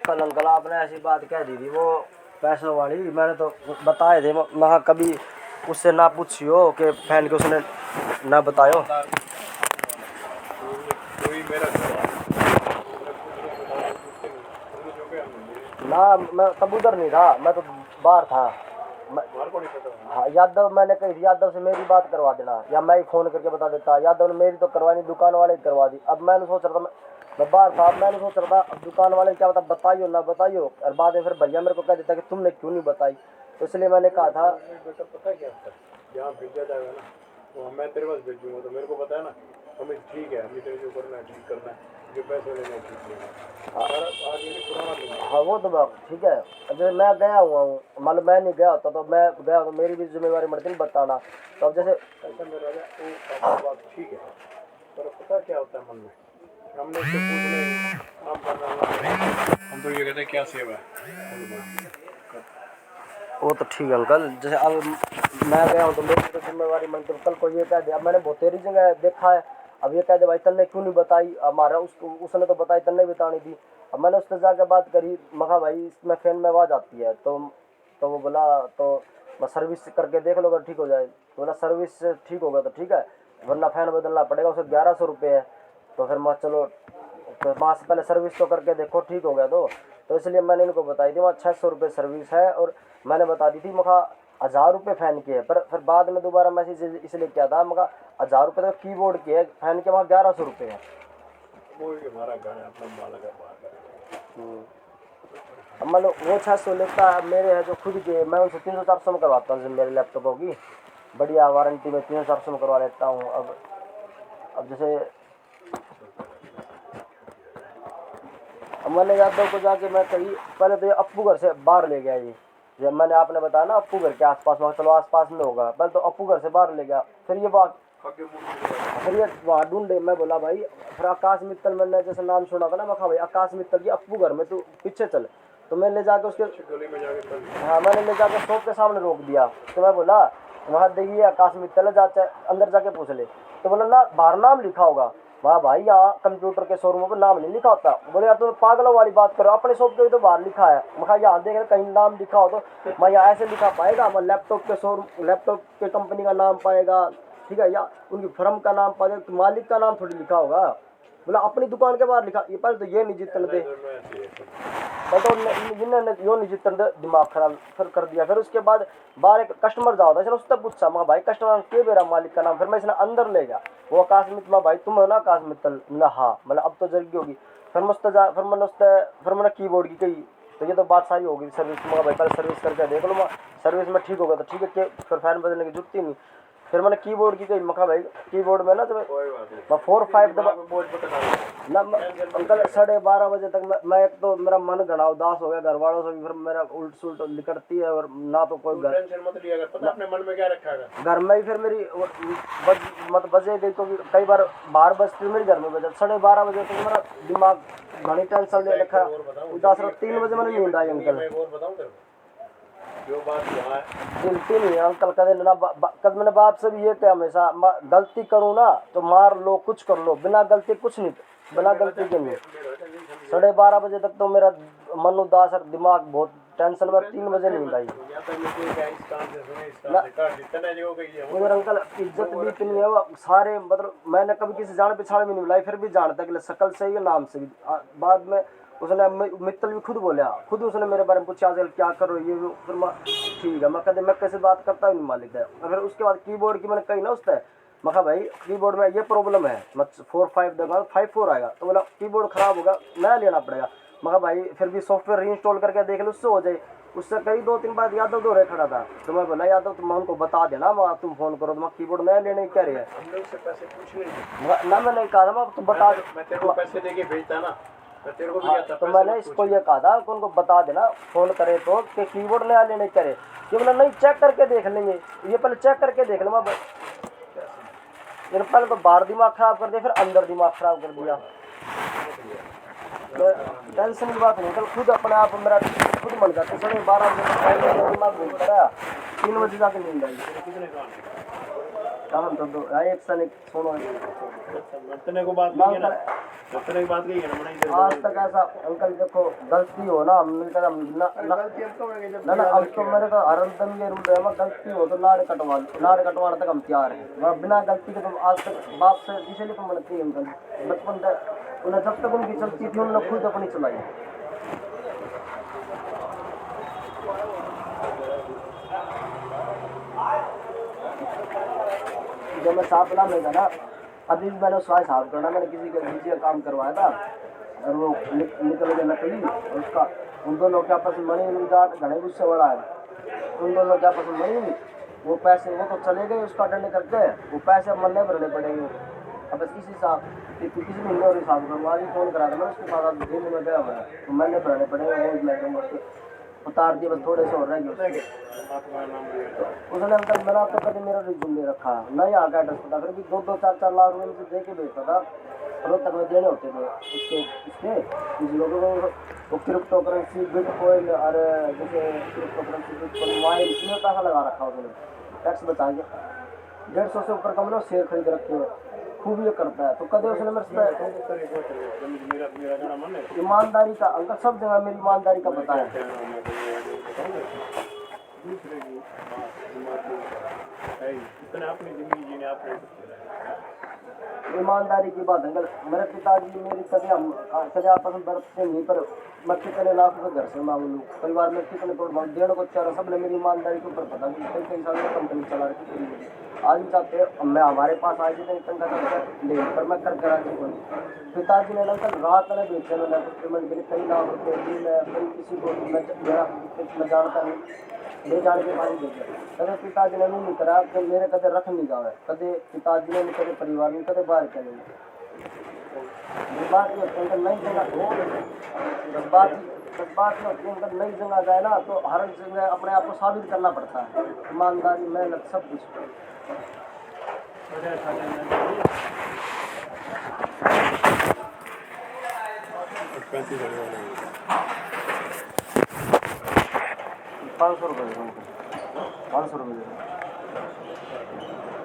कल अंकल आपने ऐसी बात कह दी थी वो पैसों वाली, मैंने तो बताए थे, मैं कभी उससे ना पूछियो कि फैन के उसने ना बतायो ना। मैं तब उधर नहीं था, मैं तो बाहर था। हाँ यादव, मैंने कही थी यादव से मेरी बात करवा देना, या मैं ही फोन करके बता देता। यादव ने मेरी तो करवाई नहीं, दुकान वाले की करवा दी। अब मैंने सोच रहा था मैं बाहर था, अब मैंने सोच रहा था अब दुकान वाले क्या बता, बताइयो ना बताइयो, और बाद में फिर भैया मेरे को कह देता कि तुमने क्यों नहीं बताई। तो इसलिए मैंने कहा था बेटा पता क्या जहाँ भेजा जाएगा ना वो मैं तेरे पास भेजूंगा, तो मेरे को पता है ना हमें ठीक है, हमें तेरे जो करना है ठीक करना है, जो पैसे लेना है ठीक लेना है। हाँ वो तो बात ठीक है। जैसे मैं गया हुआ हूँ, मान लो मैं नहीं गया होता तो मैं गया तो मेरी भी जिम्मेवारी बढ़ती नहीं बताना। तो अब जैसे ऐसा मेरा वो बात ठीक है, पर पता क्या होता है मन में, हमने उससे पूछ लें हम तो ये कहते हैं क्या सेवा है। वो तो ठीक है अंकल, जैसे अब मैं गया हूँ तो मेरी तो जिम्मेवारी बनती है। कल को ये कह दे, अब मैंने बहुत तेरी जगह देखा है, अब ये कह दे भाई तन्ने क्यों नहीं बताई, हमारा उसने तो बताई, तन्ने बतानी थी। अब मैंने उससे जाकर बात करी, मखा भाई इसमें फैन में आवाज़ आती है, तो वो बोला तो मैं सर्विस करके देख लो अगर ठीक हो जाए। तो बोला सर्विस ठीक होगा तो ठीक है, वरना फैन बदलना पड़ेगा, उसे 1100 रुपये है। तो फिर मैं चलो तो माह से पहले सर्विस तो करके देखो ठीक हो गया। तो इसलिए मैंने इनको बताई थी वहाँ 600 रुपये सर्विस है, और मैंने बता दी थी मखा 1000 रुपये फ़ैन के है। पर फिर बाद में दोबारा मैसेज इसलिए किया था मखा 1000 रुपये तो कीबोर्ड के है, फ़ैन के वहाँ 1100 रुपये है। अब मान लो वो 600 लेता है, मेरे है जो खुद के, मैं उनसे 300-400 में करवाता हूँ। मेरे लैपटॉपों की बढ़िया वारंटी में 300-400 में करवा लेता हूँ। अब जैसे मैंने यादव को जाके मैं कही, पहले तो ये अप्पू घर से बाहर ले गया। ये जब मैंने आपने बताया ना अप्पू घर के आसपास, वहाँ चलो आसपास में होगा, पहले तो अप्पू घर से बाहर ले गया। फिर ये बात फिर ये वहाँ ढूंढे, मैं बोला भाई फिर आकाश मित्तल, मैंने जैसे नाम सुना था ना, मैं कहा भाई आकाश मित्तल की अप्पू घर में, तू पीछे चल। तो मैं ले जाके उसके हाँ मैंने ले जाके शॉप के सामने रोक दिया। तो मैं बोला वहाँ देखिए आकाश मित्तल है, जा अंदर जाके पूछ ले। तो बोला ना बाहर नाम लिखा होगा। वाह भाई यहाँ कंप्यूटर के शोरूम पर नाम नहीं लिखा होता। बोले यार तुम पागलों वाली बात करो, अपने शॉप पे तो बाहर लिखा है। मैं कहा यहाँ देख कहीं नाम लिखा हो तो मैं यहाँ ऐसे लिखा पाएगा, मैं लैपटॉप के शोरूम लैपटॉप के कंपनी का नाम पाएगा, ठीक है, या उनकी फर्म का नाम पाएगा, तो मालिक का नाम थोड़ी लिखा होगा। बोला अपनी दुकान के बाहर लिखा। ये पहले तो ये नहीं जीतने दे, तो इन्होंने यो नहीं जीतने दे, दिमाग खराब फिर कर दिया। फिर उसके बाद बाहर एक कस्टमर जाओ था, चलो उससे पूछा मैं भाई कस्टमर के मेरा मालिक का नाम। फिर मैं इसने अंदर ले गया, वो आकाश मित्तल भाई तुम हो ना आकाश मित्तल ना, हाँ मतलब अब तो जल्दी होगी। फिर मुझसे फिर मैंने कीबोर्ड की कही, तो ये तो बात सारी होगी सर्विस में। भाई पहले सर्विस करके देख लो, सर्विस में ठीक होगा तो ठीक है, फिर फैन बदलने की जरूरत ही नहीं। फिर मैंने कीबोर्ड की कही, मखा भाई कीबोर्ड में ना तो मैं 4-5 दबा ना अंकल 12:30 बजे तक मैं एक तो मेरा मन घना उदास हो गया, घर वालों से भी फिर मेरा उल्ट सुल्ट निकलती है, और ना तो कोई अपने मन में क्या रखा है घर में ही फिर मेरी मत बजे गई, तो कई बार 12 बजती मेरे घर में बजे 12:30 बजे तक मेरा दिमाग घनी टेंशन ले रखा, उदास रहा। 3 बजे मैंने नींद आई अंकल। जो बात हुआ है गिनती नहीं है अंकल, कदे ना कद मैंने बाप से भी ये कहा हमेशा, गलती करूँ ना तो मार लो कुछ कर लो, बिना गलती कुछ नहीं, बिना गलती के नहीं। 12:30 बजे तक तो मेरा मन उदास और दिमाग बहुत टेंशन में, 3 बजे नींद आई। मुझे अंकल इज्जत भी इतनी है वो सारे, मतलब मैंने कभी किसी जान पहचान में नहीं बुलाई, फिर भी जानता कि शक्ल से ही नाम से भी। बाद में उसने मित्तल भी खुद बोला, खुद उसने मेरे बारे में पूछा आजकल क्या कर रही है। फिर मैं ठीक है, मैं कैसे बात करता हूँ मालिक है। फिर उसके बाद कीबोर्ड की मैंने कही ना उससे, मैं कहा भाई कीबोर्ड में ये प्रॉब्लम है, मैं 4-5 देगा 5-4 आएगा। तो बोला कीबोर्ड खराब होगा नया लेना पड़ेगा। मैं कहा भाई फिर भी सॉफ्टवेयर रीइंस्टॉल करके देख लो उससे हो जाए। उससे कई 2-3 बार यादव दो रहे खड़ा था, तो मैं बोला यादव तुम उनको बता देना, तुम फोन करो, तो कीबोर्ड नया लेने कह रहे हैं ना। मैंने कहा था मैं तुम बता पैसे देके भेजता ना, तो मैंने इसको ये कहा था उनको बता देना फोन करे तो कि कीबोर्ड नया लेने करे। ये बोला नहीं चेक करके देख लेंगे, ये पहले चेक करके देख लूँगा। पहले तो बाहर दिमाग खराब कर दिया, फिर अंदर दिमाग खराब कर दिया। टेंशन की बात नहीं, कल खुद अपने आप मेरा खुद मन जाता 12:30 बजे दिमाग घूमता रहा, 3 बजे जाके नींद आई। हम तो दो एक सन एक सुनो तने को बात नहीं है ना, तने की बात नहीं है ना बनाई दे। आज तक ऐसा अंकल देखो गलती हो ना मिलकर ना ना अब तो मेरे तो हरदम ये रूल है गलती हो तो नाड़ कटवाने तक हम तैयार हैं बिना गलती के तो आज तक बाप से इसलिए तो मनती है अंकल बचपन तक उन्हें जब तक उनकी चलती थी उन्होंने खुद अपनी चलाई। जब मैं साफ ना मिलेगा ना अभी भी मैंने उसका हिसाब करना मैंने किसी का काम करवाया था और वो निकल गया नकली उसका उन दोनों के आपस में मनी घने गुस्से बड़ा है उन दोनों के आपस में मनी नहीं वो पैसे वो तो चले गए उसका डंडे करके वो पैसे अब मरने भरने पड़ेंगे। अब बस इसी हिसाब किसी महीने और हिसाब करूँगा आज फ़ोन करा था मैंने उसके बाद अब दिन में गया हुआ है तो मैंने भरने पड़ेंगे वो मैं दूँगा उतार दिए बस थोड़े से और रह गए। उसने अंकल मैंने तो कभी मेरा रिज्यूम दे रखा नहीं आ गया एड्रेस पता फिर भी 2-4 लाख रुपये मुझे दे के भेजता था रोहतक में देने होते थे उसके कुछ लोगों को वो क्रिप्टो करेंसी बिटकॉइन और जैसे क्रिप्टो करेंसी बिटकॉइन मोबाइल इसमें पैसा लगा रखा उसने टैक्स बचा के 150 से ऊपर कम ना शेयर खरीद रखे हैं खूब ये करता है तो कदे उसने मेरे ईमानदारी का अंकल सब जगह मेरी ईमानदारी का बताया ईमानदारी की बात अंकल मेरे पिताजी मेरी कभी आपस में बरतते नहीं पर मैं कितने लाख रुपए घर से मांग लूँ परिवार में कितने करोड़ मांग 1.5 करोड़ सबने मेरी ईमानदारी के ऊपर पता कई साल में कंपनी चला रखी थी आज भी चाहते हैं मैं हमारे पास आज भी तंग ले पर मैं कर करा पिताजी ने अंकल रात में बेचे मैंने पेमेंट के लिए कई लाख रुपये दी मैं कई किसी को मैं जानता नहीं ले जाने के पानी दे दिया कदे पिताजी ने नहीं करा कि मेरे कदे रख नहीं जावे कदे पिताजी ने नहीं कदे परिवार में कदे बाहर के नहीं बात ये अंकल नई जगह बात अंकल नई जगह जाए ना तो हर जगह अपने आप को साबित करना पड़ता है ईमानदारी मेहनत सब कुछ। ₹500 ₹500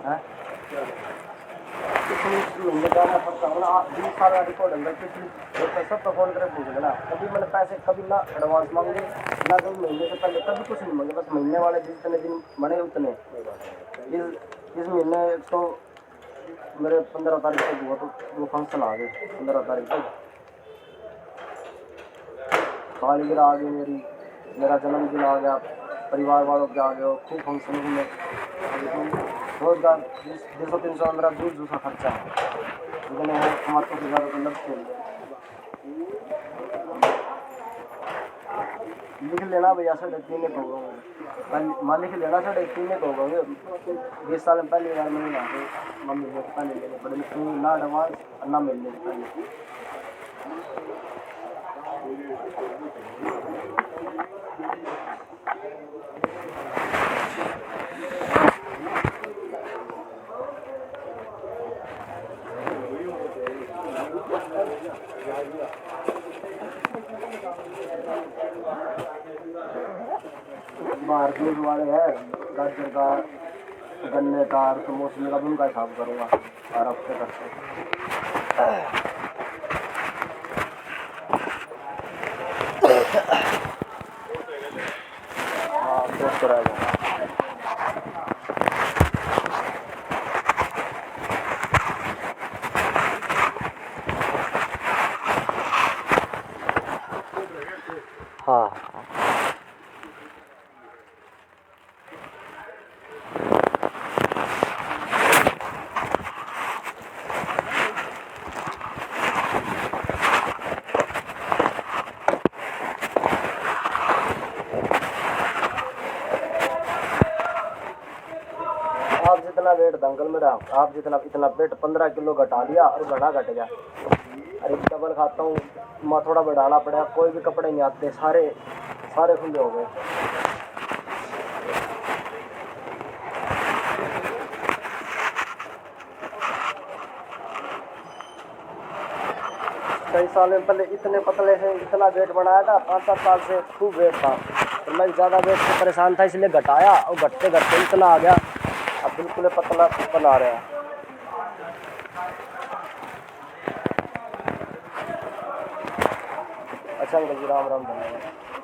है महीने जाना पड़ता है ना 20 साल का रिकॉर्ड अंदर पिछली सब तो फोन करके पूछ लेना कभी मैंने पैसे कभी ना एडवांस मांगे ना कभी महीने से पहले कभी कुछ नहीं मांगे बस महीने वाले जितने दिन बने उतने इस महीने तो मेरे 15 तारीख तक हुआ तो वो फंक्शन आ गए 15 तारीख तक सालगिरह आ गई मेरा जन्मदिन आ गया परिवार वालों के आ गए खूब फंक्शन में रोजगार 200-300 मेरा दूसरा खर्चा है इतने हमारे को ज़्यादा तो लगते लिख लेना भैया 3.5 को माँ लिख लेना 3.5 को 20 साल में पहले यार मैंने मम्मी को पहले लेने पड़े ना एडवांस ना मिलने से पहले बाहर दूध वाले हैं गाजर का गन्ने का तो मौसमी का भी उनका हिसाब करूँगा हर हफ्ते करते हाँ बहुत कराएगा हाँ आप जितना वेट दंगल में रहा आप जितना इतना वेट 15 किलो घटा लिया और घना घट गया अरे डबल खाता हूँ मैं थोड़ा बढ़ाना पड़ा कोई भी कपड़े नहीं आते सारे खुले हो गए कई साल में पहले इतने पतले से इतना वेट बनाया था 5-7 साल से खूब वेट था तो मैं ज़्यादा वेट से परेशान था इसलिए घटाया और घटते घटते इतना आ गया अब बिल्कुल पतला बना रहे हैं। अच्छा अंकल जी, राम राम, धन्यवाद।